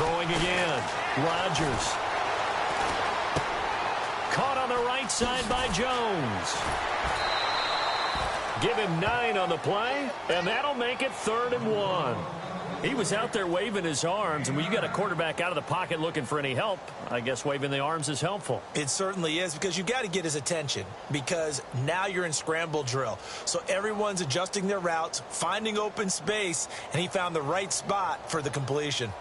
Throwing again. Rodgers. Caught on the right side by Jones. Give him 9 on the play, and that'll make it 3rd and 1. He was out there waving his arms, and when you got a quarterback out of the pocket looking for any help, I guess waving the arms is helpful. It certainly is, because you got to get his attention, because now you're in scramble drill. So everyone's adjusting their routes, finding open space, and he found the right spot for the completion.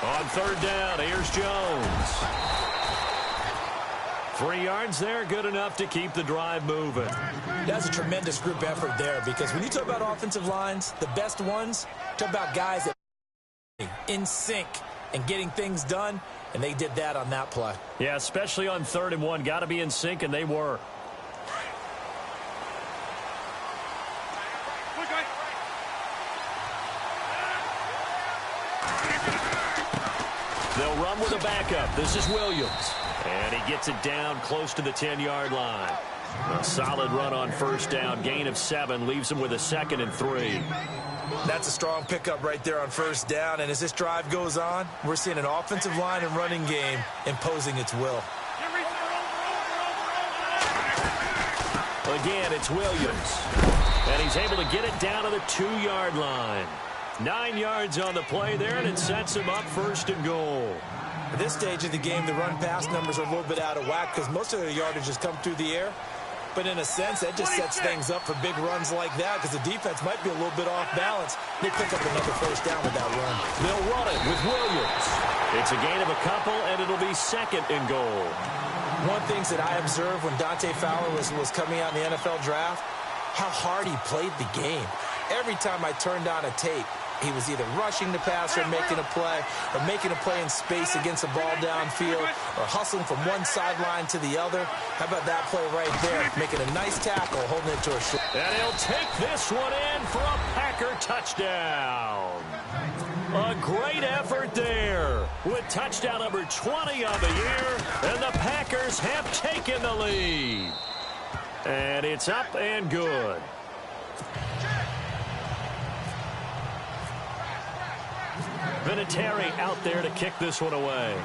On 3rd down, here's Jones. 3 yards there, good enough to keep the drive moving. That's a tremendous group effort there, because when you talk about offensive lines, the best ones, talk about guys that are in sync and getting things done, and they did that on that play. Yeah, especially on 3rd and 1. Got to be in sync, and they were. They'll run with a backup. This is Williams. And he gets it down close to the 10-yard line. A solid run on 1st down. Gain of 7 leaves him with a 2nd and 3. That's a strong pickup right there on 1st down. And as this drive goes on, we're seeing an offensive line and running game imposing its will. Again, it's Williams. And he's able to get it down to the 2-yard line. 9 yards on the play there, and it sets him up 1st and goal. At this stage of the game, the run-pass numbers are a little bit out of whack because most of their yardage has come through the air. But in a sense, that just sets things up for big runs like that because the defense might be a little bit off balance. They pick up another 1st down with that run. They'll run it with Williams. It's a gain of a couple, and it'll be 2nd and goal. One of the things that I observed when Dante Fowler was coming out in the NFL draft, how hard he played the game. Every time I turned on a tape, he was either rushing the passer and making a play, or making a play in space against a ball downfield, or hustling from one sideline to the other. How about that play right there? Making a nice tackle, holding it to a short. And he'll take this one in for a Packer touchdown. A great effort there with touchdown number 20 on the year, and the Packers have taken the lead. And it's up and good. Vinatieri out there to kick this one away.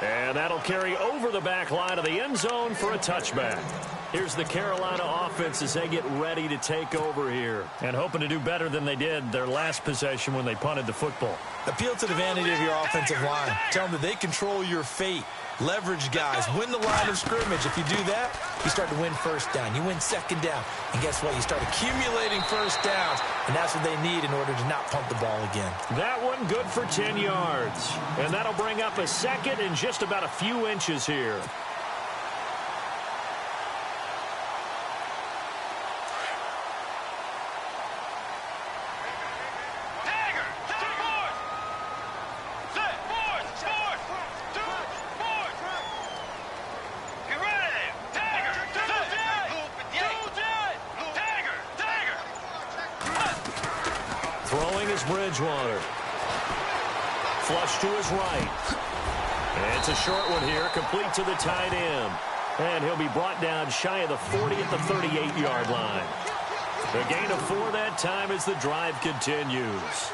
And that'll carry over the back line of the end zone for a touchback. Here's the Carolina offense as they get ready to take over here. And hoping to do better than they did their last possession when they punted the football. Appeal to the vanity of your offensive line. Tell them that they control your fate. Leverage guys. Win the line of scrimmage. If you do that, you start to win 1st down. You win 2nd down. And guess what? You start accumulating 1st downs. And that's what they need in order to not punt the ball again. That one good for 10 yards. And that'll bring up a 2nd and just about a few inches here. Bridgewater. Flush to his right. And it's a short one here, complete to the tight end. And he'll be brought down shy of the 40 at the 38-yard line. The gain of 4 that time as the drive continues.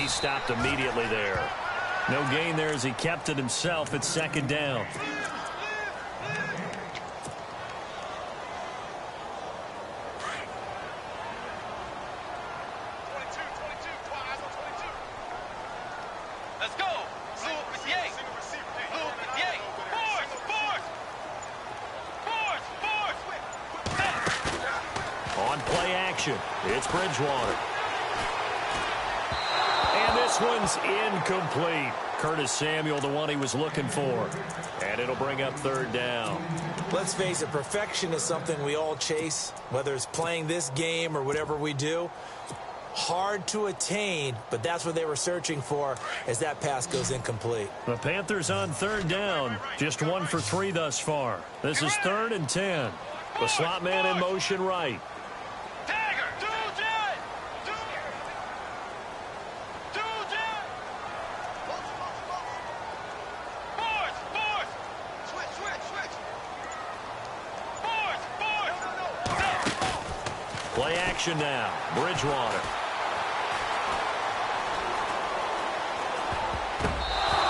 Stopped immediately there. No gain there as he kept it himself at 2nd down. Let's go. On play action, it's Bridgewater. This one's incomplete. Curtis Samuel, the one he was looking for. And it'll bring up third down. Let's face it, perfection is something we all chase, whether it's playing this game or whatever we do. Hard to attain, but that's what they were searching for as that pass goes incomplete. The Panthers on third down, just 1 for 3 thus far. This is 3rd and 10. The slot man in motion right. Play action now. Bridgewater.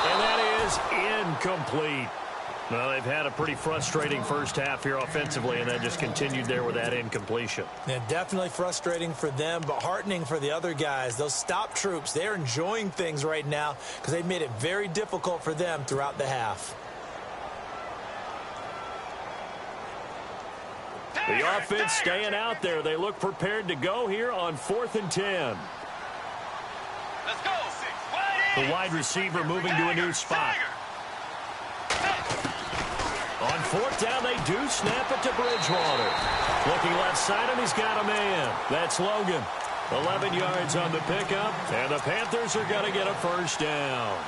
And that is incomplete. Well, they've had a pretty frustrating first half here offensively, and then just continued there with that incompletion. Yeah, definitely frustrating for them, but heartening for the other guys. Those stop troops, they're enjoying things right now because they've made it very difficult for them throughout the half. The offense staying out there. They look prepared to go here on 4th and 10. Let's go. The wide receiver moving to a new spot. On 4th down, they do snap it to Bridgewater. Looking left side, and he's got a man. That's Logan. 11 yards on the pickup, and the Panthers are going to get a first down.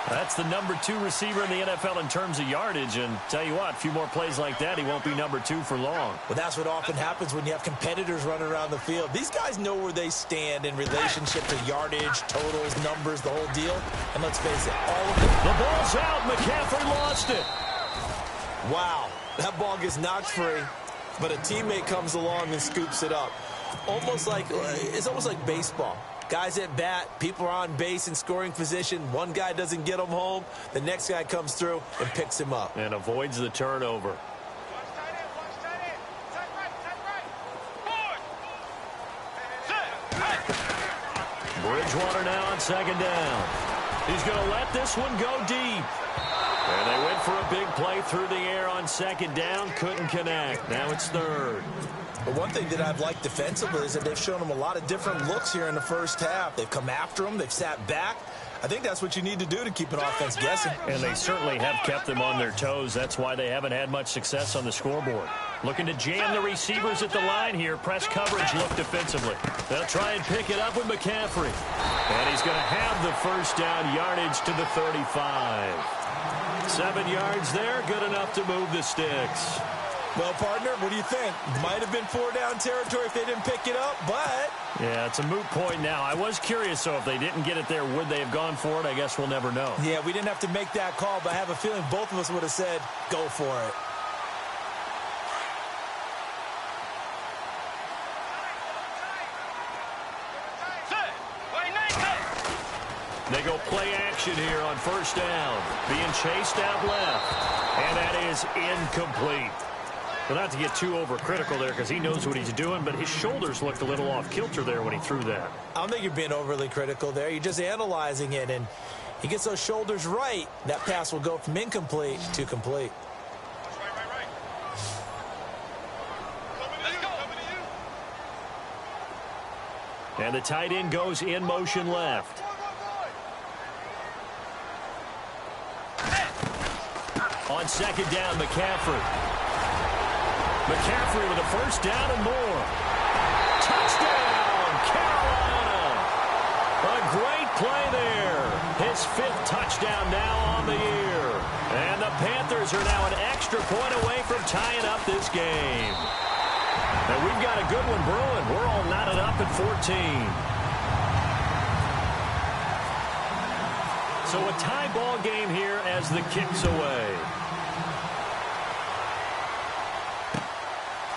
That's the number 2 receiver in the NFL in terms of yardage, and tell you what, a few more plays like that, he won't be number 2 for long. Well, that's what often happens when you have competitors running around the field. These guys know where they stand in relationship to yardage, totals, numbers, the whole deal. And let's face it, all of it. The ball's out. McCaffrey lost it. Wow, that ball gets knocked free, but a teammate comes along and scoops it up. It's almost like baseball. Guys at bat, people are on base in scoring position. One guy doesn't get him home. The next guy comes through and picks him up. And avoids the turnover. Bridgewater now on 2nd down. He's going to let this one go deep. And they went for a big play through the air on 2nd down. Couldn't connect. Now it's 3rd. But one thing that I've liked defensively is that they've shown them a lot of different looks here in the first half. They've come after them. They've sat back. I think that's what you need to do to keep an offense guessing. And they certainly have kept them on their toes. That's why they haven't had much success on the scoreboard. Looking to jam the receivers at the line here. Press coverage look defensively. They'll try and pick it up with McCaffrey. And he's going to have the first down, yardage to the 35. 7 yards there, good enough to move the sticks. Well, partner, what do you think? Might have been 4-down territory if they didn't pick it up, but... Yeah, it's a moot point now. I was curious, so if they didn't get it there, would they have gone for it? I guess we'll never know. Yeah, we didn't have to make that call, but I have a feeling both of us would have said, go for it. They go play action here on 1st down. Being chased out left. And that is incomplete. Well, not to get too overcritical there because he knows what he's doing, but his shoulders looked a little off kilter there when he threw that. I don't think you're being overly critical there. You're just analyzing it, and he gets those shoulders right. That pass will go from incomplete to complete. And the tight end goes in motion left. On 2nd down, McCaffrey. McCaffrey with a first down and more. Touchdown, Carolina. A great play there. His 5th touchdown now on the year. And the Panthers are now an extra point away from tying up this game. And we've got a good one brewing. We're all knotted up at 14. So a tie ball game here as the kick's away.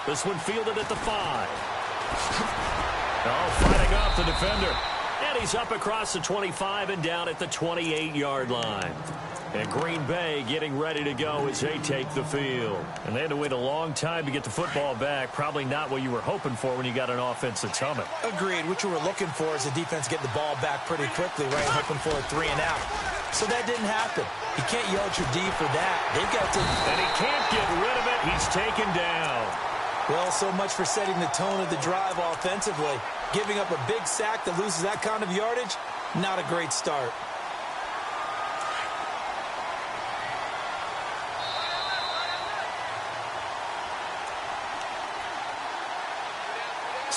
This one fielded at the 5. Oh, fighting off the defender. And he's up across the 25 and down at the 28-yard line. And Green Bay getting ready to go as they take the field. And they had to wait a long time to get the football back. Probably not what you were hoping for when you got an offense that's humming. Agreed. What you were looking for is the defense getting the ball back pretty quickly, right? Hoping for a 3 and out. So that didn't happen. You can't yell at your D for that. They've got to... And he can't get rid of it. He's taken down. Well, so much for setting the tone of the drive offensively. Giving up a big sack that loses that kind of yardage, not a great start.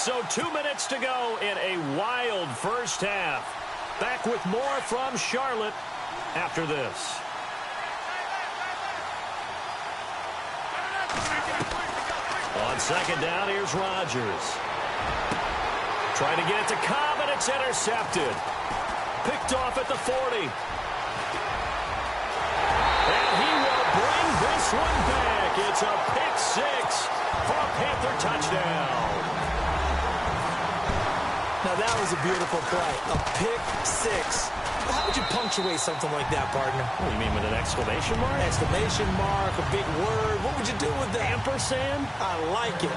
So 2 minutes to go in a wild first half. Back with more from Charlotte after this. On second down, here's Rodgers. Trying to get it to Cobb, and it's intercepted. Picked off at the 40. And he will bring this one back. It's a pick six for a Panther touchdown. Now, that was a beautiful play. A pick six. How would you punctuate something like that, partner? What do you mean, with an exclamation mark? Exclamation mark, a big word. What would you do with that? Ampersand? I like it.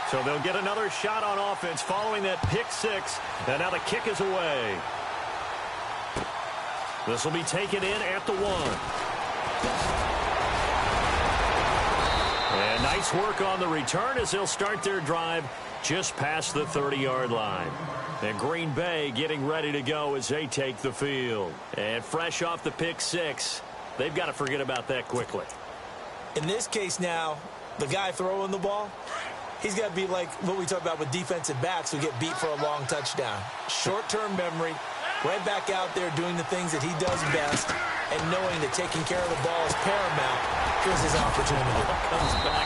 So they'll get another shot on offense following that pick six. And now the kick is away. This will be taken in at the 1. And nice work on the return as they'll start their drive just past the 30-yard line. And Green Bay getting ready to go as they take the field. And fresh off the pick six, they've got to forget about that quickly. In this case now, the guy throwing the ball, he's got to be like what we talk about with defensive backs who get beat for a long touchdown. Short-term memory, right back out there doing the things that he does best, and knowing that taking care of the ball is paramount. Here's his opportunity. Comes back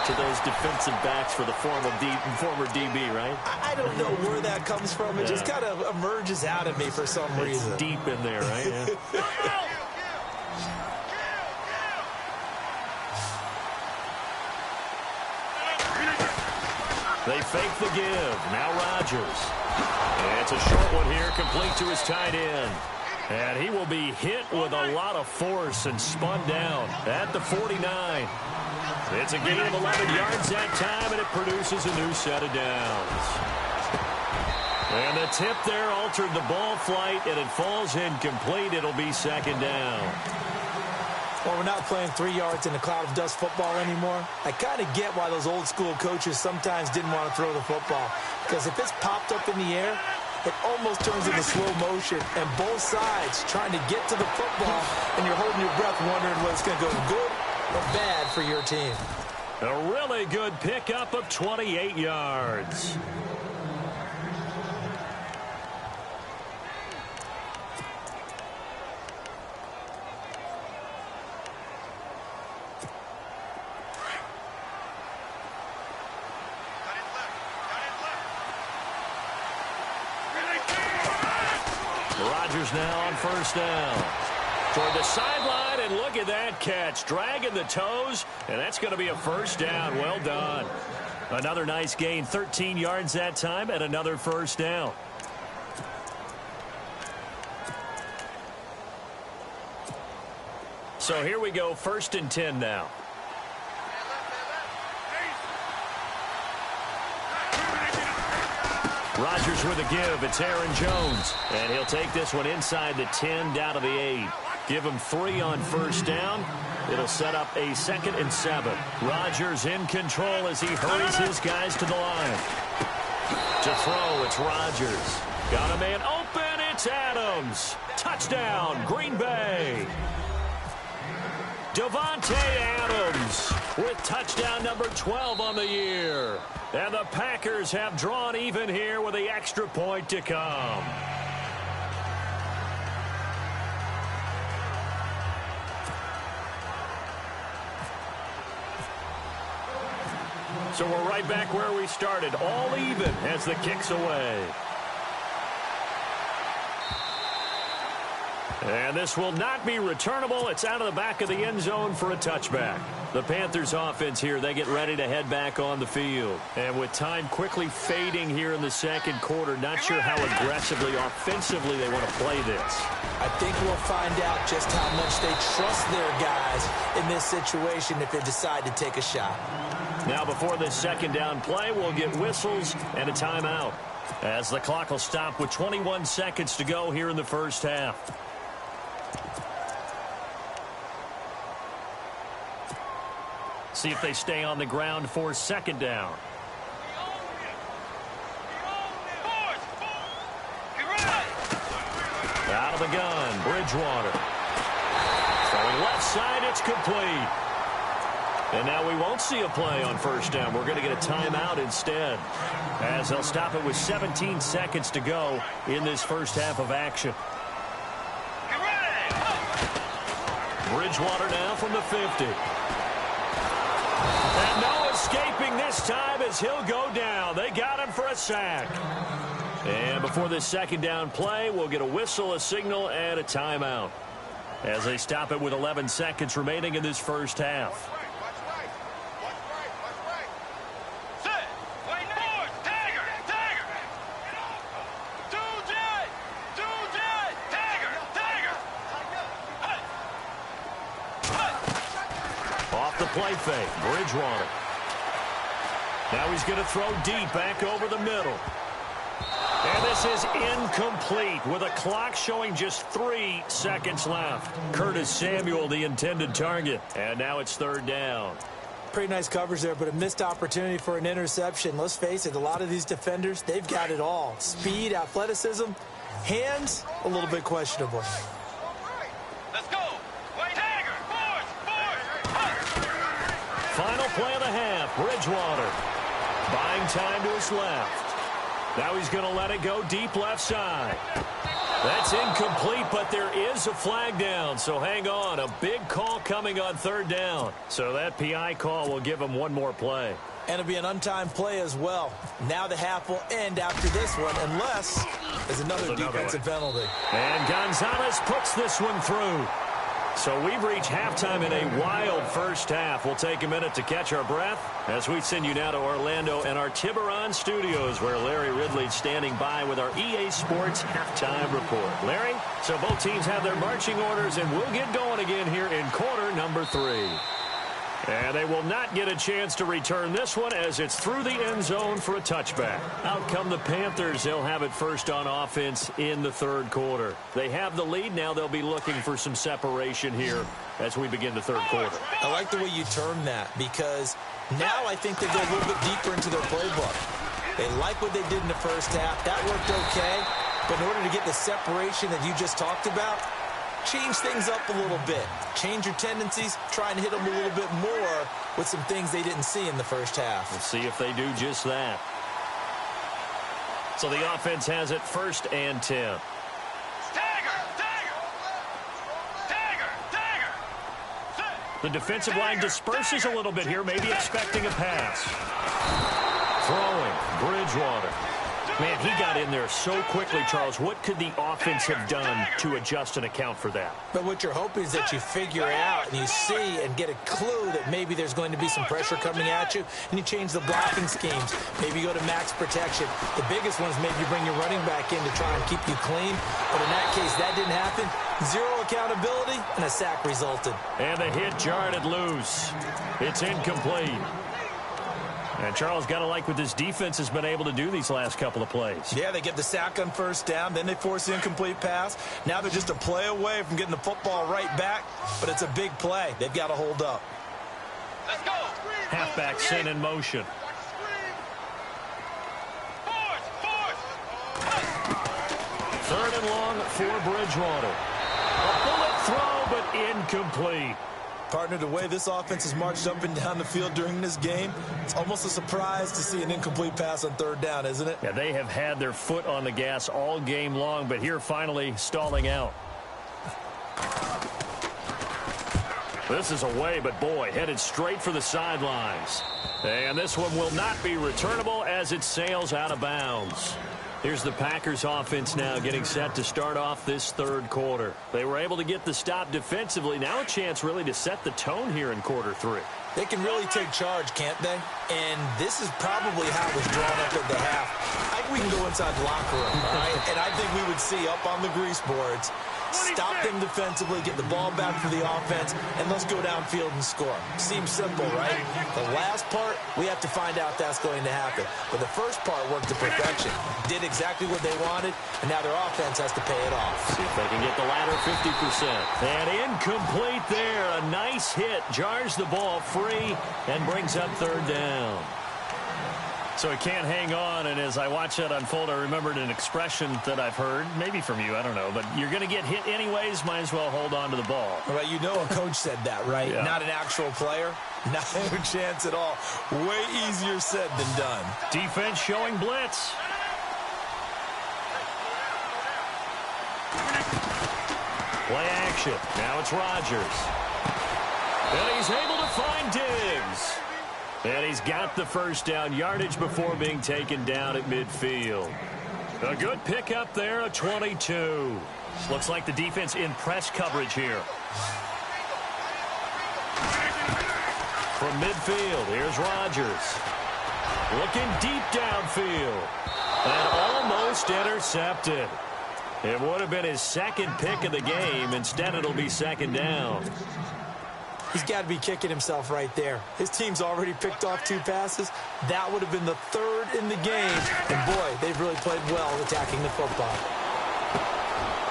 to those defensive backs for the former DB, right? I don't know where that comes from. It just kind of emerges out of me for some reason. It's deep in there, right? Yeah. They fake the give. Now Rodgers. And it's a short one here, complete to his tight end. And he will be hit with a lot of force and spun down at the 49. It's a gain of 11 yards that time, and it produces a new set of downs. And the tip there altered the ball flight, and it falls incomplete. It'll be second down. Well, we're not playing 3 yards in a cloud of dust football anymore. I kind of get why those old school coaches sometimes didn't want to throw the football. Because if it's popped up in the air, it almost turns into slow motion. And both sides trying to get to the football, and you're holding your breath wondering whether it's going to go good or bad for your team. A really good pickup of 28 yards. Rodgers now on first down. Toward the sideline, and look at that catch. Dragging the toes, and that's going to be a first down. Well done. Another nice gain, 13 yards that time, and another first down. So here we go, 1st and 10 now. Rodgers with a give. It's Aaron Jones. And he'll take this one inside the 10 down to the 8. Give him 3 on first down. It'll set up a 2nd and 7. Rodgers in control as he hurries his guys to the line. To throw, it's Rodgers. Got a man open. It's Adams. Touchdown, Green Bay. Davante Adams with touchdown number 12 on the year. And the Packers have drawn even here with the extra point to come. So we're right back where we started, all even as the kick's away. And this will not be returnable. It's out of the back of the end zone for a touchback. The Panthers offense here, they get ready to head back on the field. And with time quickly fading here in the second quarter, not sure how aggressively, offensively they want to play this. I think we'll find out just how much they trust their guys in this situation if they decide to take a shot. Now before this second down play, we'll get whistles and a timeout, as the clock will stop with 21 seconds to go here in the first half. See if they stay on the ground for second down. Out of the gun, Bridgewater. Throwing left side, it's complete. And now we won't see a play on first down. We're going to get a timeout instead, as they'll stop it with 17 seconds to go in this first half of action. Bridgewater now from the 50. And no escaping this time as he'll go down. They got him for a sack. And before this second down play, we'll get a whistle, a signal, and a timeout, as they stop it with 11 seconds remaining in this first half. Off the play fake, Bridgewater. Now he's going to throw deep back over the middle. And this is incomplete with a clock showing just 3 seconds left. Curtis Samuel, the intended target. And now it's third down. Pretty nice coverage there, but a missed opportunity for an interception. Let's face it, a lot of these defenders, they've got it all. Speed, athleticism, hands, a little bit questionable. Let's go. Tiger, Final play of the half, Bridgewater. Buying time to his left. Now he's going to let it go deep left side. That's incomplete, but there is a flag down, so hang on. A big call coming on third down. So that PI call will give him one more play. And it'll be an untimed play as well. Now the half will end after this one, unless there's another defensive penalty. And Gonzalez puts this one through. So we've reached halftime in a wild first half. We'll take a minute to catch our breath as we send you now to Orlando and our Tiburon studios, where Larry Ridley's standing by with our EA Sports halftime report. Larry, so both teams have their marching orders, and we'll get going again here in quarter number 3. And they will not get a chance to return this one, as it's through the end zone for a touchback. Out come the Panthers. They'll have it first on offense in the third quarter. They have the lead. Now they'll be looking for some separation here as we begin the third quarter. I like the way you term that, because now I think they go a little bit deeper into their playbook. They like what they did in the first half. That worked okay. But in order to get the separation that you just talked about, change things up a little bit. Change your tendencies. Try and hit them a little bit more with some things they didn't see in the first half. We'll see if they do just that. So the offense has it first and 10. The defensive line disperses a little bit here, maybe expecting a pass. Throwing, Bridgewater. Man, he got in there so quickly, Charles. What could the offense have done to adjust and account for that? But what you're hoping is that you figure out and you see and get a clue that maybe there's going to be some pressure coming at you, and you change the blocking schemes. Maybe you go to max protection. The biggest one is maybe you bring your running back in to try and keep you clean. But in that case, that didn't happen. Zero accountability, and a sack resulted. And the hit jarred it loose. It's incomplete. And Charles, got to like what this defense has been able to do these last couple of plays. Yeah, they get the sack on first down, then they force the incomplete pass. Now they're just a play away from getting the football right back, but it's a big play. They've got to hold up. Let's go. Halfback sent in motion. Third and long for Bridgewater. A bullet throw, but incomplete. Partner, the way this offense has marched up and down the field during this game, it's almost a surprise to see an incomplete pass on third down, isn't it? Yeah, they have had their foot on the gas all game long, but here finally stalling out. This is away, but boy, headed straight for the sidelines. And this one will not be returnable as it sails out of bounds. Here's the Packers offense now getting set to start off this third quarter. They were able to get the stop defensively. Now a chance really to set the tone here in quarter 3. They can really take charge, can't they? And this is probably how it was drawn up at the half. I think we can go inside the locker room, all right? And I think we would see up on the grease boards, stop them defensively, get the ball back for the offense, and let's go downfield and score. Seems simple, right? The last part, we have to find out if that's going to happen. But the first part worked to perfection. Did exactly what they wanted, and now their offense has to pay it off. See if they can get the latter 50%. And incomplete there. A nice hit. Jars the ball free and brings up third down. So he can't hang on, and as I watch that unfold, I remembered an expression that I've heard, maybe from you, I don't know, but you're going to get hit anyways, might as well hold on to the ball. Well, you know a coach said that, right? Yeah. Not an actual player. Not a chance at all. Way easier said than done. Defense showing blitz. Play action. Now it's Rodgers. And he's able to find Diggs. And he's got the first down yardage before being taken down at midfield. A good pickup there, a 22. Looks like the defense in press coverage here. From midfield, here's Rodgers. Looking deep downfield. And almost intercepted. It would have been his second pick of the game. Instead, it'll be second down. He's got to be kicking himself right there. His team's already picked off 2 passes. That would have been the 3rd in the game. And, boy, they've really played well attacking the football.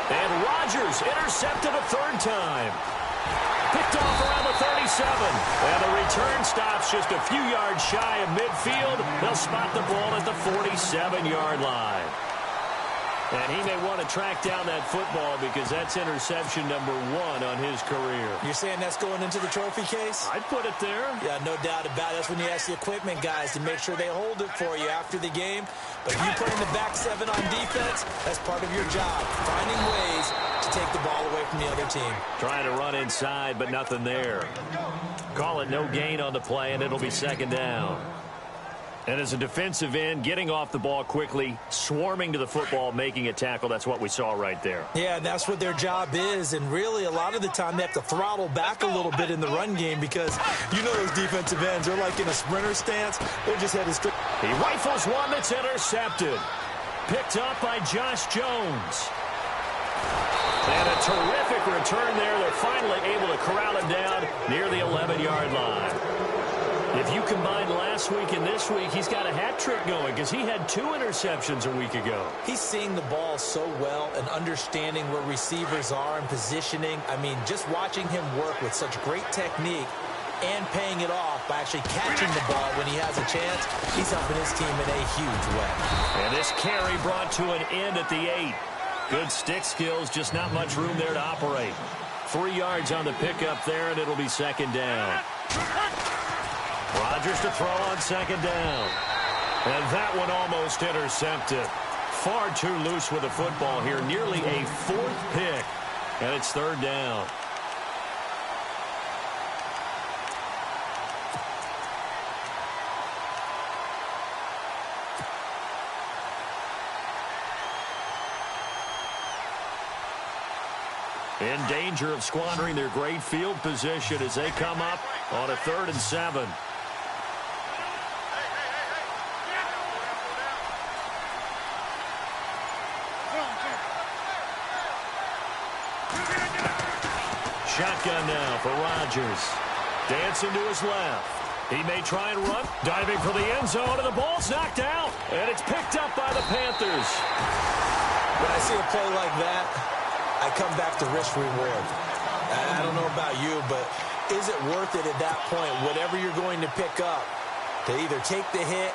And Rodgers intercepted a 3rd time. Picked off around the 37. And the return stops just a few yards shy of midfield. They'll spot the ball at the 47-yard line. And he may want to track down that football because that's interception number 1 on his career. You're saying that's going into the trophy case? I'd put it there. Yeah, no doubt about it. That's when you ask the equipment guys to make sure they hold it for you after the game. But if you put in the back 7 on defense, that's part of your job, finding ways to take the ball away from the other team. Trying to run inside, but nothing there. Call it no gain on the play, and it'll be second down. And as a defensive end, getting off the ball quickly, swarming to the football, making a tackle, that's what we saw right there. Yeah, that's what their job is. And really, a lot of the time, they have to throttle back a little bit in the run game because you know those defensive ends, they're like in a sprinter stance. They're just headed straight. He rifles one that's intercepted. Picked up by Josh Jones. And a terrific return there. They're finally able to corral him down near the 11-yard line. If you combine last week and this week, he's got a hat trick going because he had 2 interceptions a week ago. He's seeing the ball so well and understanding where receivers are and positioning. I mean, just watching him work with such great technique and paying it off by actually catching the ball when he has a chance, he's helping his team in a huge way. And this carry brought to an end at the 8. Good stick skills, just not much room there to operate. 3 yards on the pickup there, and it'll be second down. Rodgers to throw on second down. And that one almost intercepted. Far too loose with the football here. Nearly a 4th pick. And it's third down. In danger of squandering their great field position as they come up on a 3rd and 7. Shotgun now for Rodgers. Dancing to his left. He may try and run. Diving for the end zone, and the ball's knocked out. And it's picked up by the Panthers. When I see a play like that, I come back to risk-reward. I don't know about you, but is it worth it at that point, whatever you're going to pick up, to either take the hit,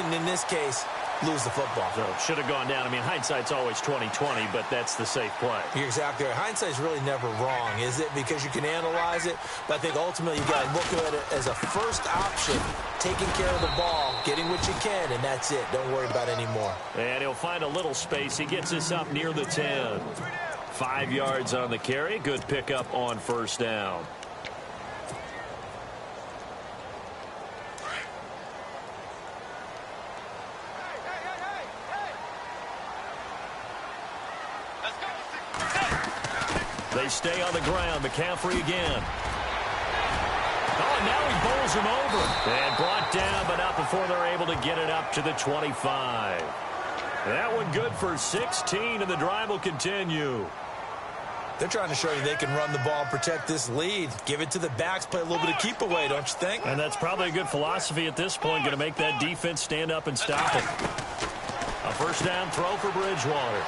and in this case, lose the football? So should have gone down. I mean, hindsight's always 20/20, but that's the safe play. You're exactly right. Hindsight's really never wrong, is it? Because you can analyze it, but I think ultimately you got to look at it as a first option, taking care of the ball, getting what you can, and that's it. Don't worry about it anymore. And he'll find a little space. He gets us up near the 10. 5 yards on the carry. Good pickup on first down. They stay on the ground. McCaffrey again. Oh, and now he bowls him over. And brought down, but not before they're able to get it up to the 25. That one good for 16, and the drive will continue. They're trying to show you they can run the ball, protect this lead. Give it to the backs, play a little bit of keep away, don't you think? And that's probably a good philosophy at this point, going to make that defense stand up and stop it. A first down throw for Bridgewater.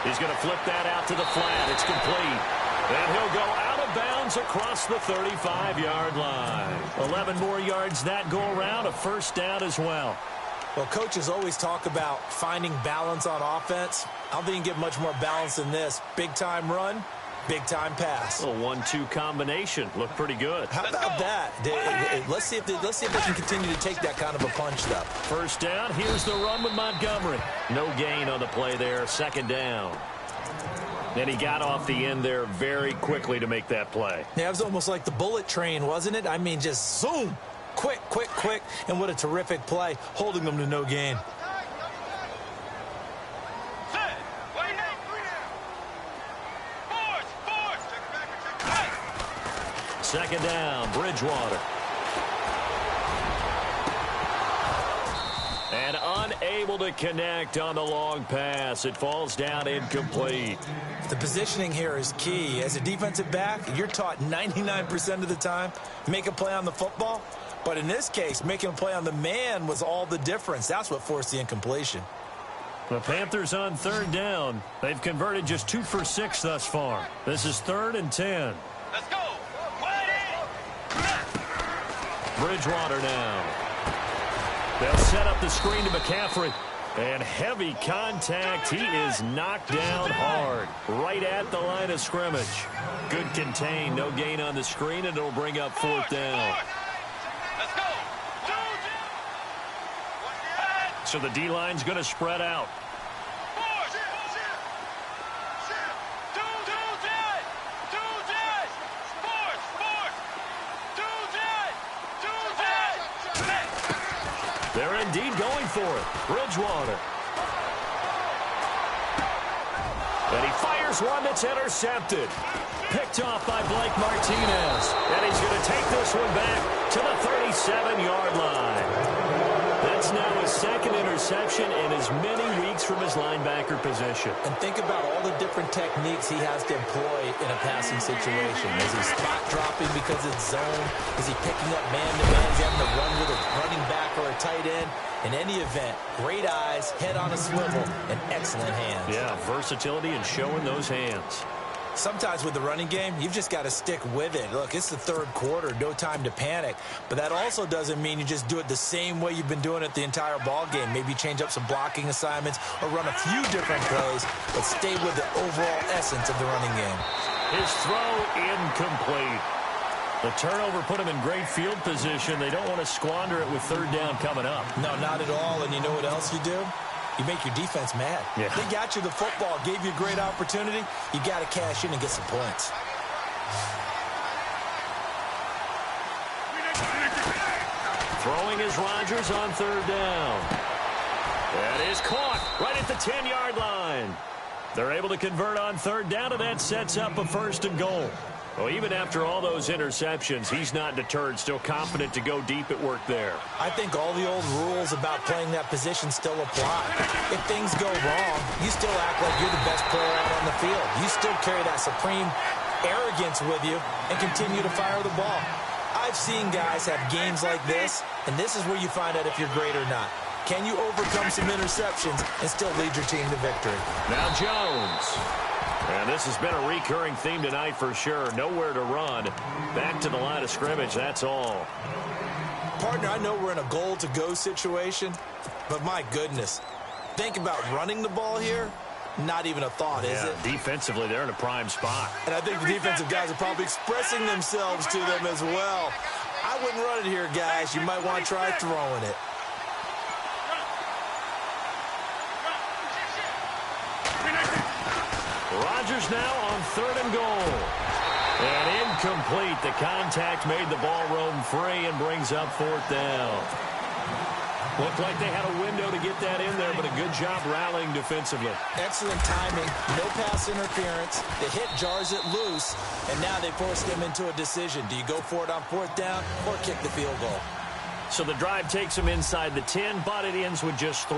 He's going to flip that out to the flat. It's complete. And he'll go out of bounds runs across the 35-yard line. 11 more yards that go around, a first down as well. Well, coaches always talk about finding balance on offense. I don't think you can get much more balance than this. Big-time run, big-time pass. A 1-2 combination. Looked pretty good. How about that? Let's see if they can continue to take that kind of a punch, though. First down. Here's the run with Montgomery. No gain on the play there. Second down. And he got off the end there very quickly to make that play. Yeah, it was almost like the bullet train, wasn't it? I mean, just zoom. Quick, quick, quick. And what a terrific play, holding them to no gain. Second down, Bridgewater. And unable to connect on the long pass. It falls down incomplete. The positioning here is key. As a defensive back, you're taught 99% of the time, make a play on the football. But in this case, making a play on the man was all the difference. That's what forced the incompletion. The Panthers on third down. They've converted just 2 for 6 thus far. This is 3rd and 10. Let's go. Bridgewater now. They'll set up the screen to McCaffrey. And heavy contact. He is knocked down hard. Right at the line of scrimmage. Good contain. No gain on the screen, and it'll bring up 4th down. Let's go. So the D-line's going to spread out. They're indeed going for it. Bridgewater. And he fires one that's intercepted. Picked off by Blake Martinez. And he's going to take this one back to the 37-yard line. That's now his 2nd interception in as many weeks from his linebacker position. And think about all the different techniques he has to employ in a passing situation. Is he spot dropping because it's zone? Is he picking up man-to-man? Is he having to run with a running back or a tight end? In any event, great eyes, head on a swivel, and excellent hands. Yeah, versatility and showing those hands. Sometimes with the running game, you've just got to stick with it. Look, it's the 3rd quarter, no time to panic. But that also doesn't mean you just do it the same way you've been doing it the entire ball game. Maybe change up some blocking assignments or run a few different plays, but stay with the overall essence of the running game. His throw incomplete. The turnover put him in great field position. They don't want to squander it with 3rd down coming up. No, not at all. And you know what else you do? You make your defense mad. Yeah. They got you the football, gave you a great opportunity. You got to cash in and get some points. Throwing is Rodgers on 3rd down. That is caught right at the 10-yard line. They're able to convert on 3rd down, and that sets up a 1st and goal. Well, even after all those interceptions, he's not deterred, still confident to go deep at work there. I think all the old rules about playing that position still apply. If things go wrong, you still act like you're the best player out on the field. You still carry that supreme arrogance with you and continue to fire the ball. I've seen guys have games like this, and this is where you find out if you're great or not. Can you overcome some interceptions and still lead your team to victory? Now Jones. And this has been a recurring theme tonight for sure. Nowhere to run. Back to the line of scrimmage, that's all. Partner, I know we're in a goal-to-go situation, but my goodness, think about running the ball here. Not even a thought, is it? Defensively, they're in a prime spot. And I think the defensive guys are probably expressing themselves to them as well. I wouldn't run it here, guys. You might want to try throwing it. Rodgers now on 3rd and goal. And incomplete. The contact made the ball roam free and brings up 4th down. Looked like they had a window to get that in there, but a good job rallying defensively. Excellent timing. No pass interference. The hit jars it loose, and now they forced him into a decision. Do you go for it on 4th down or kick the field goal? So the drive takes them inside the 10, but it ends with just 3.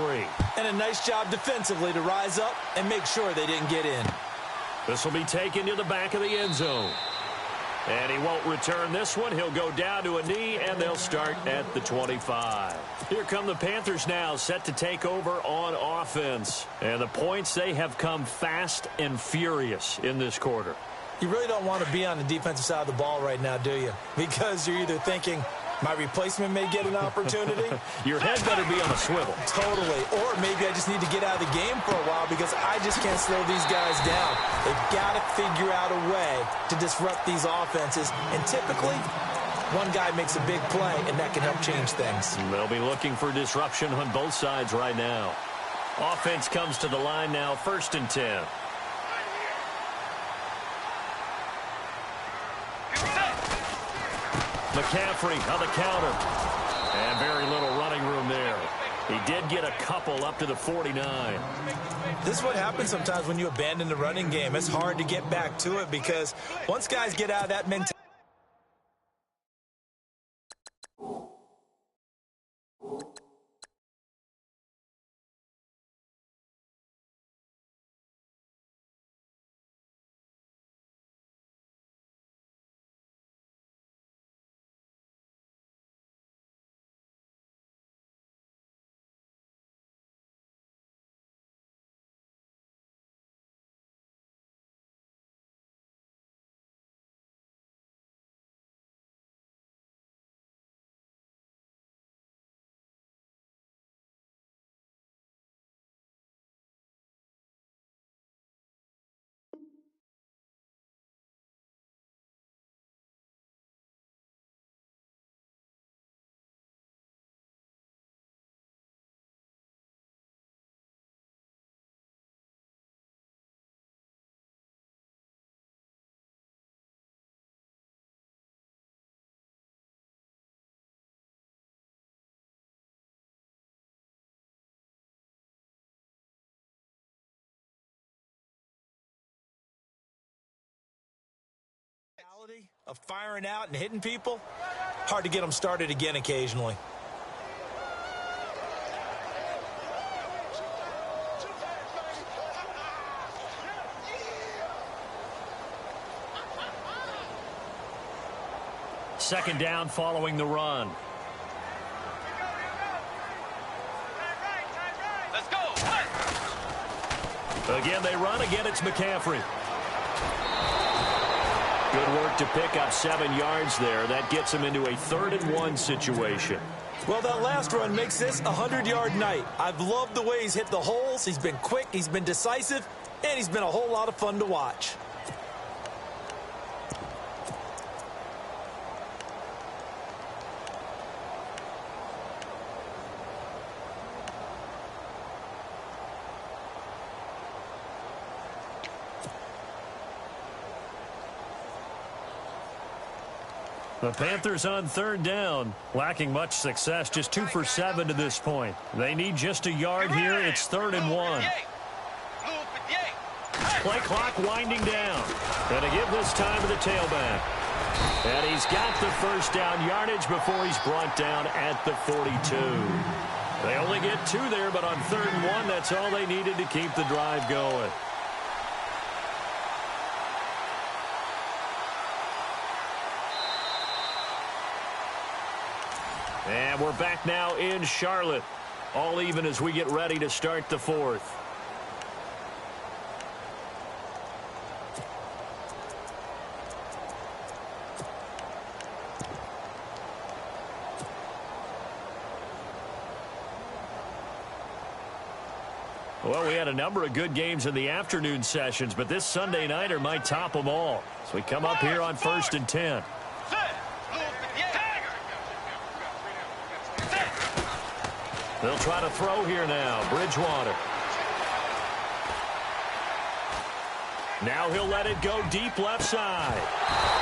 And a nice job defensively to rise up and make sure they didn't get in. This will be taken to the back of the end zone. And he won't return this one. He'll go down to a knee, and they'll start at the 25. Here come the Panthers now, set to take over on offense. And the points, they have come fast and furious in this quarter. You really don't want to be on the defensive side of the ball right now, do you? Because you're either thinking, my replacement may get an opportunity. Your head better be on a swivel. Totally. Or maybe I just need to get out of the game for a while because I just can't slow these guys down. They've got to figure out a way to disrupt these offenses. And typically, one guy makes a big play, and that can help change things. They'll be looking for disruption on both sides right now. Offense comes to the line now, 1st and 10. McCaffrey on the counter. And very little running room there. He did get a couple up to the 49. This is what happens sometimes when you abandon the running game. It's hard to get back to it because once guys get out of that mentality, of firing out and hitting people, hard to get them started again occasionally. Second down following the run. Let's go. Again, they run. Again, it's McCaffrey. Good work to pick up 7 yards there. That gets him into a 3rd-and-1 situation. Well, that last run makes this a 100-yard night. I've loved the way he's hit the holes. He's been quick, he's been decisive, and he's been a whole lot of fun to watch. The Panthers on 3rd down, lacking much success, just 2 for 7 to this point. They need just a yard here. It's 3rd-and-1. Play clock winding down. And to give this time to the tailback. And he's got the first down yardage before he's brought down at the 42. They only get 2 there, but on 3rd-and-1, that's all they needed to keep the drive going. And we're back now in Charlotte. All even as we get ready to start the 4th. Well, we had a number of good games in the afternoon sessions, but this Sunday nighter might top them all. So we come up here on 1st and 10. They'll try to throw here now. Bridgewater. Now he'll let it go deep left side.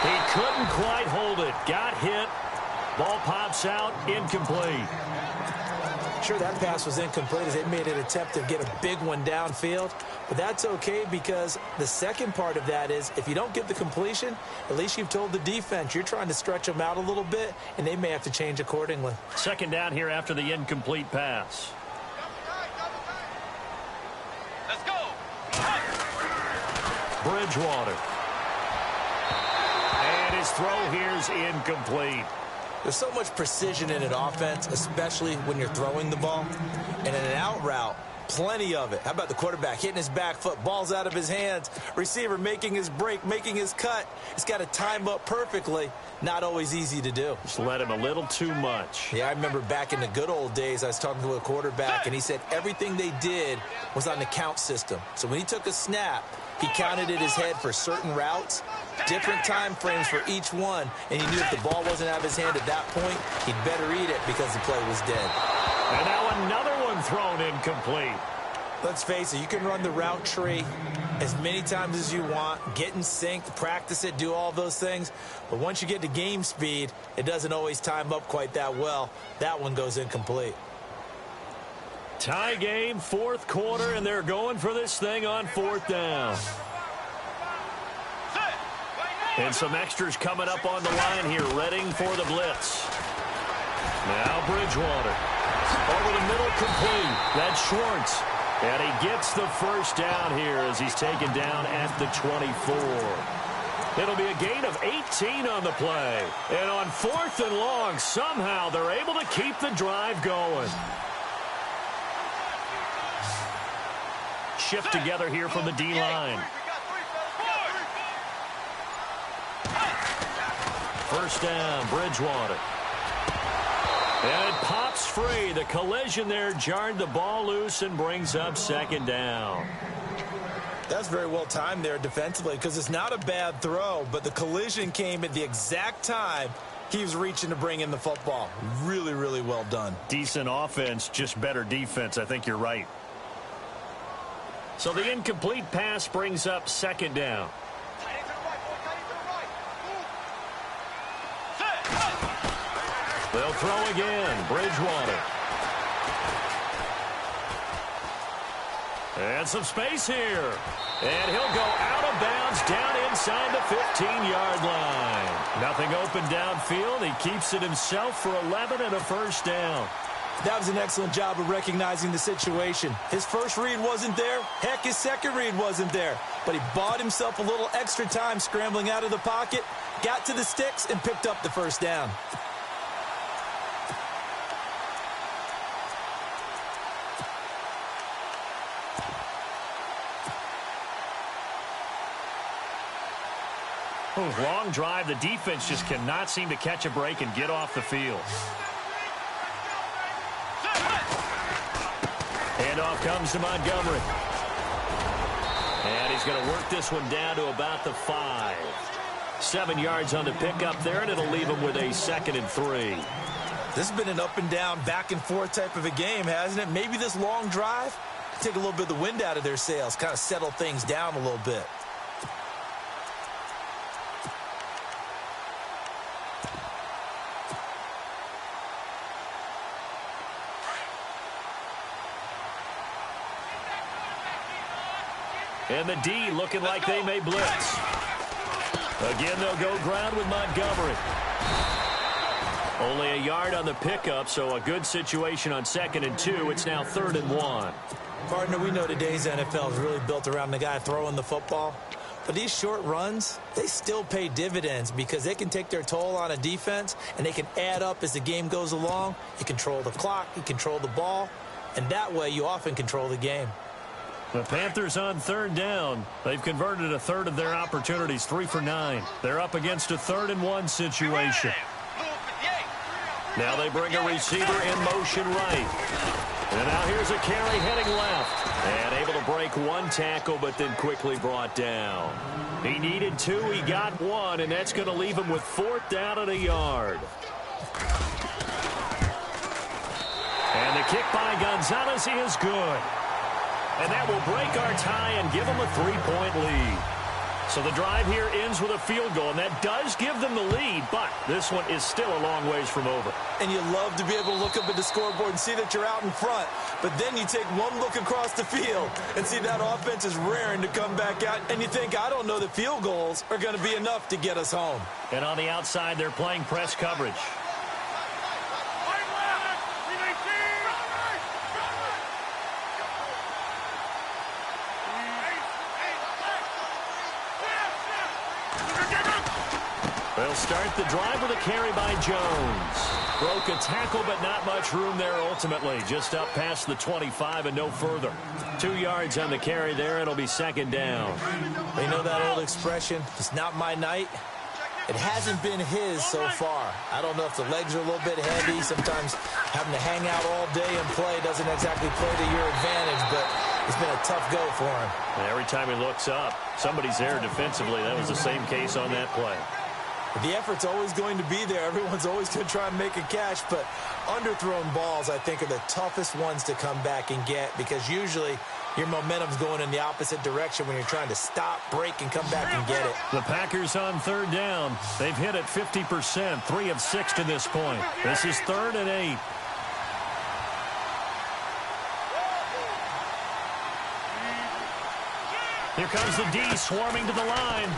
He couldn't quite hold it. Got hit. Ball pops out. Incomplete. Sure, that pass was incomplete as they made an attempt to get a big one downfield. But that's okay because the second part of that is if you don't get the completion, at least you've told the defense you're trying to stretch them out a little bit, and they may have to change accordingly. Second down here after the incomplete pass. Let's go. Bridgewater. And his throw here is incomplete. There's so much precision in an offense, especially when you're throwing the ball. And in an out route, Plenty of it. How about the quarterback hitting his back foot, balls out of his hands, receiver making his break, making his cut. He's got to time up perfectly. Not always easy to do. Just let him a little too much. Yeah, I remember back in the good old days, I was talking to a quarterback, and he said everything they did was on the count system. So when he took a snap, he counted in his head for certain routes, different time frames for each one, and he knew if the ball wasn't out of his hand at that point, he'd better eat it because the play was dead. And now another one thrown incomplete. Let's face it, you can run the route tree as many times as you want, get in sync, practice it, do all those things. But once you get to game speed, it doesn't always time up quite that well. That one goes incomplete. Tie game, fourth quarter, and they're going for this thing on fourth down. And some extras coming up on the line here, readying for the blitz. Now Bridgewater. Over the middle, complete. That's Schwartz. And he gets the first down here as he's taken down at the 24. It'll be a gain of 18 on the play. And on fourth and long, somehow they're able to keep the drive going. Shift together here from the D-line. First down, Bridgewater. And it pops free. The collision there jarred the ball loose and brings up second down. That's very well timed there defensively because it's not a bad throw, but the collision came at the exact time he was reaching to bring in the football. Really, really well done. Decent offense, just better defense. I think you're right. So the incomplete pass brings up second down. They'll throw again. Bridgewater. And some space here. And he'll go out of bounds down inside the 15-yard line. Nothing open downfield. He keeps it himself for 11 and a first down. That was an excellent job of recognizing the situation. His first read wasn't there. Heck, his second read wasn't there. But he bought himself a little extra time scrambling out of the pocket, got to the sticks, and picked up the first down. Long drive. The defense just cannot seem to catch a break and get off the field. Handoff comes to Montgomery. And he's going to work this one down to about the 5. 7 yards on the pickup there, and it'll leave him with a 2nd and 3. This has been an up and down, back and forth type of a game, hasn't it? Maybe this long drive take a little bit of the wind out of their sails, kind of settle things down a little bit. And the D looking like they may blitz. Again, they'll go ground with Montgomery. Only a yard on the pickup, so a good situation on 2nd and 2. It's now 3rd and 1. Partner, we know today's NFL is really built around the guy throwing the football. But these short runs, they still pay dividends because they can take their toll on a defense, and they can add up as the game goes along. You control the clock, you control the ball, and that way you often control the game. The Panthers on 3rd down. They've converted a third of their opportunities, 3 for 9. They're up against a 3rd and 1 situation. Now they bring a receiver in motion right. And now here's a carry heading left. And able to break one tackle, but then quickly brought down. He needed 2, he got 1, and that's going to leave him with 4th down and a yard. And the kick by Gonzalez is good. And that will break our tie and give them a 3-point lead. So the drive here ends with a field goal, and that does give them the lead, but this one is still a long ways from over. And you love to be able to look up at the scoreboard and see that you're out in front, but then you take one look across the field and see that offense is raring to come back out, and you think, I don't know that field goals are going to be enough to get us home. And on the outside, they're playing press coverage. They'll start the drive with a carry by Jones. Broke a tackle, but not much room there ultimately. Just up past the 25 and no further. 2 yards on the carry there. It'll be second down. You know that old expression, it's not my night? It hasn't been his so far. I don't know if the legs are a little bit heavy. Sometimes having to hang out all day and play doesn't exactly play to your advantage, but it's been a tough go for him. And every time he looks up, somebody's there defensively. That was the same case on that play. The effort's always going to be there. Everyone's always going to try and make a catch, but underthrown balls, I think, are the toughest ones to come back and get because usually your momentum's going in the opposite direction when you're trying to stop, break, and come back and get it. The Packers on third down. They've hit it 50%, 3 of 6 to this point. This is 3rd and 8. Here comes the D swarming to the line.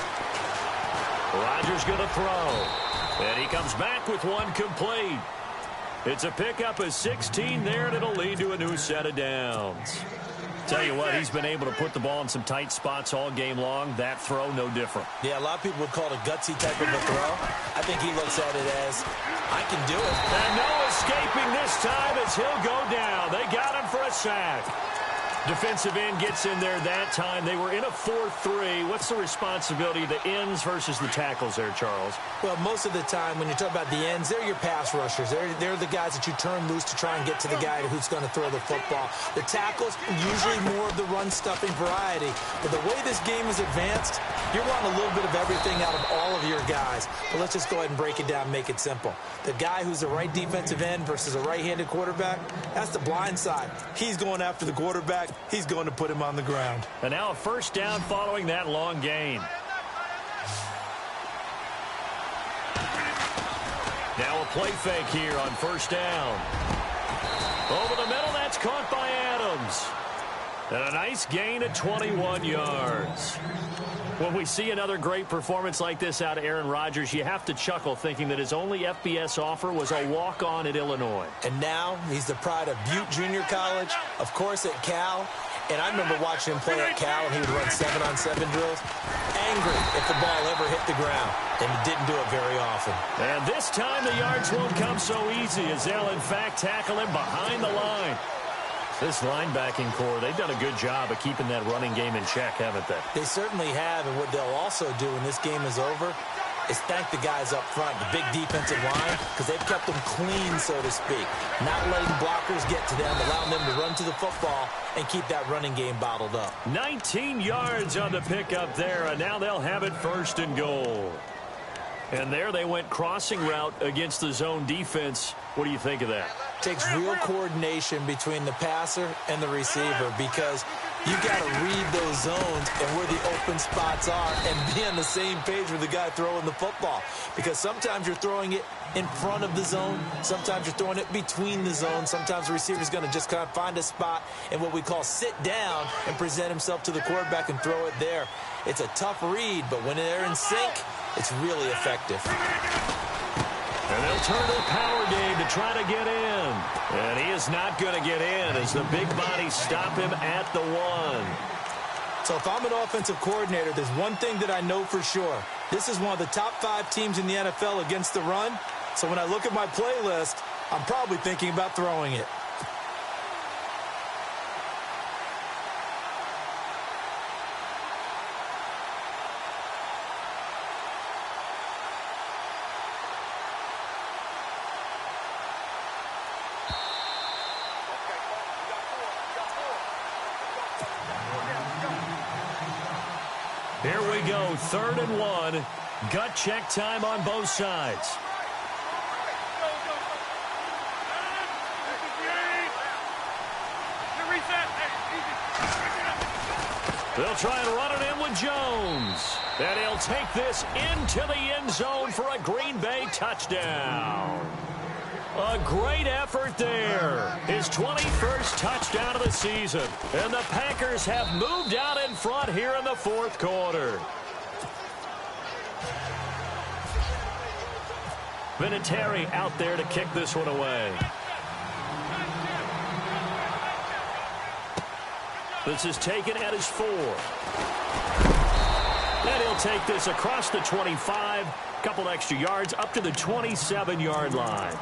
Rodgers going to throw. And he comes back with one complete. It's a pickup of 16 there, and it'll lead to a new set of downs. Tell you what, he's been able to put the ball in some tight spots all game long. That throw, no different. Yeah, a lot of people would call it a gutsy type of a throw. I think he looks at it as, I can do it. And no escaping this time as he'll go down. They got him for a sack. Defensive end gets in there that time. They were in a 4-3. What's the responsibility of the ends versus the tackles there, Charles? Well, most of the time when you talk about the ends, they're your pass rushers. They're the guys that you turn loose to try and get to the guy who's going to throw the football. The tackles, usually more of the run-stuffing variety. But the way this game is advanced, you're wanting a little bit of everything out of all of your guys. But let's just go ahead and break it down and make it simple. The guy who's the right defensive end versus a right-handed quarterback, that's the blind side. He's going after the quarterback. He's going to put him on the ground. And now a first down following that long gain. Now a play fake here on first down. Over the middle, that's caught by Adams. And a nice gain of 21 yards. When we see another great performance like this out of Aaron Rodgers, you have to chuckle thinking that his only FBS offer was a walk-on at Illinois. And now he's the pride of Butte Junior College, of course at Cal. And I remember watching him play at Cal, and he would run 7-on-7 drills. Angry if the ball ever hit the ground, and he didn't do it very often. And this time the yards won't come so easy as they'll, in fact, tackle him behind the line. This linebacking core, they've done a good job of keeping that running game in check, haven't they? They certainly have, and what they'll also do when this game is over is thank the guys up front, the big defensive line, because they've kept them clean, so to speak. Not letting blockers get to them, allowing them to run to the football and keep that running game bottled up. 19 yards on the pickup there, and now they'll have it 1st and goal. And there they went crossing route against the zone defense. What do you think of that? Takes real coordination between the passer and the receiver because you got to read those zones and where the open spots are and be on the same page with the guy throwing the football. Because sometimes you're throwing it in front of the zone. Sometimes you're throwing it between the zones. Sometimes the receiver's going to just kind of find a spot and what we call sit down and present himself to the quarterback and throw it there. It's a tough read, but when they're in sync, it's really effective. And they'll turn to the power game to try to get in. And he is not going to get in as the big bodies stop him at the 1. So if I'm an offensive coordinator, there's one thing that I know for sure. This is one of the top 5 teams in the NFL against the run. So when I look at my playlist, I'm probably thinking about throwing it. Here we go, 3rd and 1. Gut check time on both sides. They'll try and run it in with Jones. And he'll take this into the end zone for a Green Bay touchdown. A great effort there. His 21st touchdown of the season. And the Packers have moved out in front here in the 4th quarter. Vinatieri out there to kick this one away. This is taken at his 4. And he'll take this across the 25, couple extra yards up to the 27-yard line.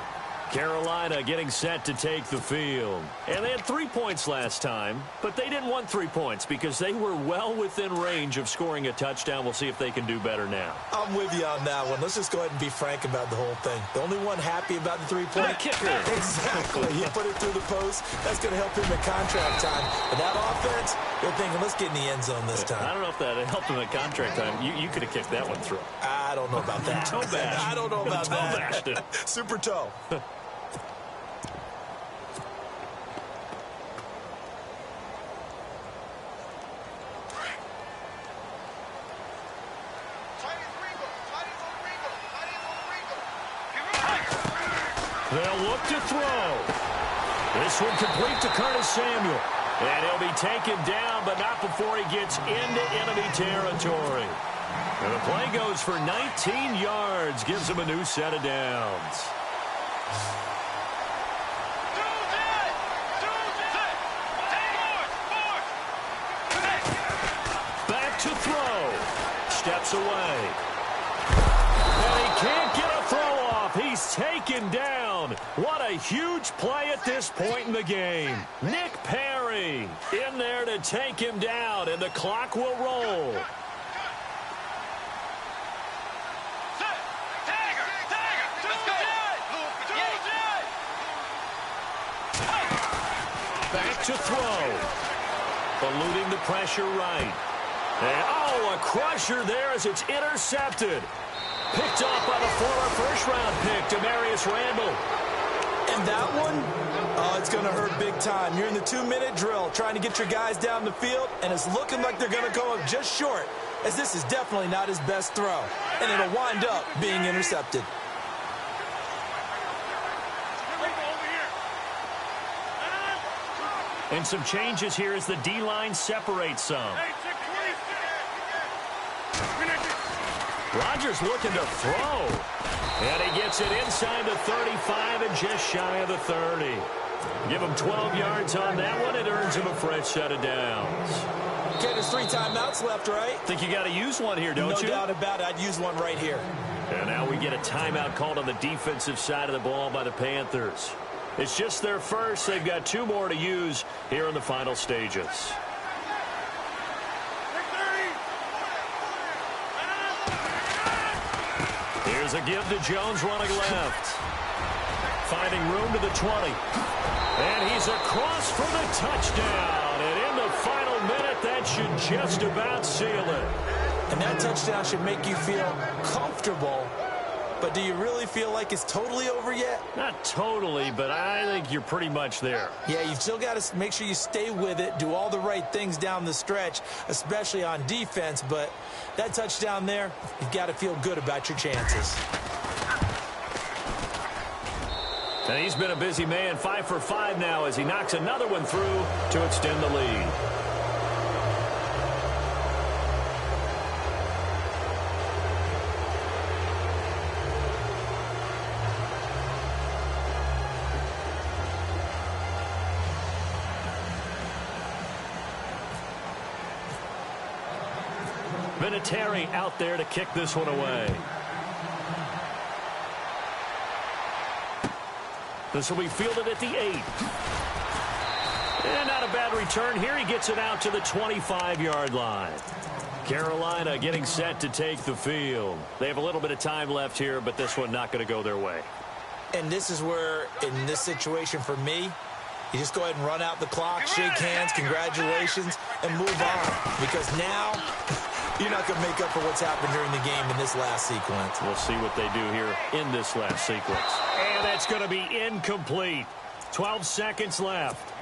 Carolina getting set to take the field. And they had 3 points last time, but they didn't want 3 points because they were well within range of scoring a touchdown. We'll see if they can do better now. I'm with you on that one. Let's just go ahead and be frank about the whole thing. The only one happy about the 3-point kicker. Exactly. He put it through the post. That's going to help him at contract time. But that offense, they're thinking, let's get in the end zone this time. I don't know if that helped him at contract time. You could have kicked that one through. I don't know about that. Toe bash. I don't know about that. Toe bashed it. Super toe. They'll look to throw. This one complete to Curtis Samuel. And he'll be taken down, but not before he gets into enemy territory. And the play goes for 19 yards, gives him a new set of downs. Back to throw. Steps away. And he can't get a throw off. He's taken down. What a huge play at this point in the game. Nick Perry in there to take him down, and the clock will roll. Back to throw. Eluding the pressure right. And, oh, a crusher there as it's intercepted. Picked off by the former first-round pick, Demarius Randall. And that one, oh, it's going to hurt big time. You're in the 2-minute drill trying to get your guys down the field, and it's looking like they're going to go up just short, as this is definitely not his best throw. And it'll wind up being intercepted. And some changes here as the D-line separates some. Rodgers looking to throw. And he gets it inside the 35 and just shy of the 30. Give him 12 yards on that one. It earns him a fresh set of downs. Okay, there's 3 timeouts left, right? Think you got to use one here, don't you? No doubt about it. I'd use one right here. And now we get a timeout called on the defensive side of the ball by the Panthers. It's just their first. They've got 2 more to use here in the final stages. Here's a give to Jones running left. Finding room to the 20. And he's across for the touchdown. And in the final minute, that should just about seal it. And that touchdown should make you feel comfortable. But do you really feel like it's totally over yet? Not totally, but I think you're pretty much there. Yeah, you've still got to make sure you stay with it, do all the right things down the stretch, especially on defense. But that touchdown there, you've got to feel good about your chances. And he's been a busy man, 5 for 5 now as he knocks another one through to extend the lead. Vinatieri out there to kick this one away. This will be fielded at the 8. And not a bad return here. He gets it out to the 25-yard line. Carolina getting set to take the field. They have a little bit of time left here, but this one not going to go their way. And this is where, in this situation for me, you just go ahead and run out the clock, shake hands, congratulations, and move on. Because now, you're not going to make up for what's happened during the game in this last sequence. We'll see what they do here in this last sequence. And that's going to be incomplete. 12 seconds left.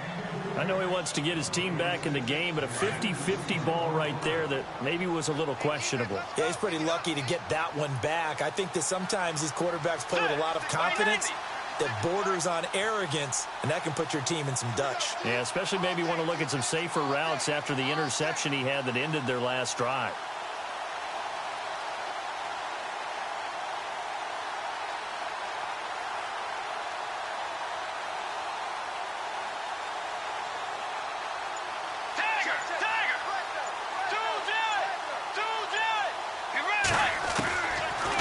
I know he wants to get his team back in the game, but a 50-50 ball right there that maybe was a little questionable. Yeah, he's pretty lucky to get that one back. I think that sometimes these quarterbacks play with a lot of confidence that borders on arrogance, and that can put your team in some Dutch. Yeah, especially maybe want to look at some safer routes after the interception he had that ended their last drive.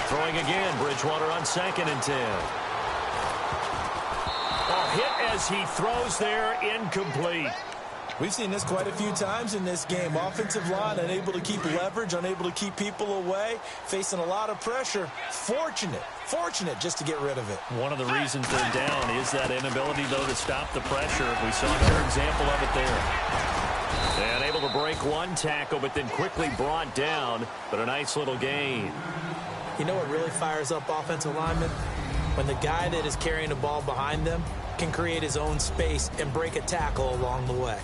Throwing again, Bridgewater on 2nd and 10. Oh, hit as he throws there, incomplete. We've seen this quite a few times in this game. Offensive line unable to keep leverage, unable to keep people away, facing a lot of pressure. Fortunate just to get rid of it. One of the reasons they're down is that inability, though, to stop the pressure. We saw another example of it there. And able to break one tackle, but then quickly brought down. But a nice little gain. You know what really fires up offensive linemen? When the guy that is carrying the ball behind them can create his own space and break a tackle along the way.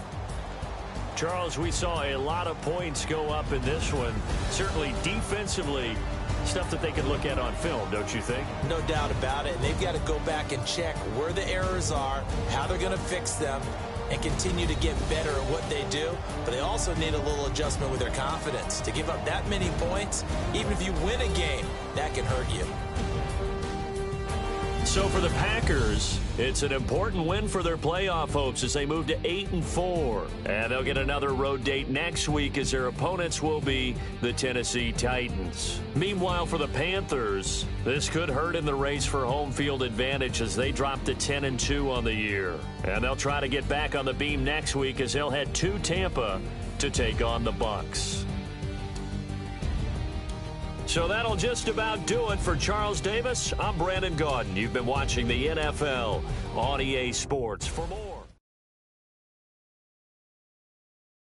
Charles, we saw a lot of points go up in this one. Certainly defensively, stuff that they can look at on film, don't you think? No doubt about it. And they've got to go back and check where the errors are, how they're going to fix them, and continue to get better at what they do. But they also need a little adjustment with their confidence. To give up that many points, even if you win a game, that can hurt you. So for the Packers, it's an important win for their playoff hopes as they move to 8-4. And they'll get another road date next week as their opponents will be the Tennessee Titans. Meanwhile, for the Panthers, this could hurt in the race for home field advantage as they drop to 10-2 on the year. And they'll try to get back on the beam next week as they'll head to Tampa to take on the Bucs. So that'll just about do it for Charles Davis. I'm Brandon Gaudin. You've been watching the NFL on EA Sports. For more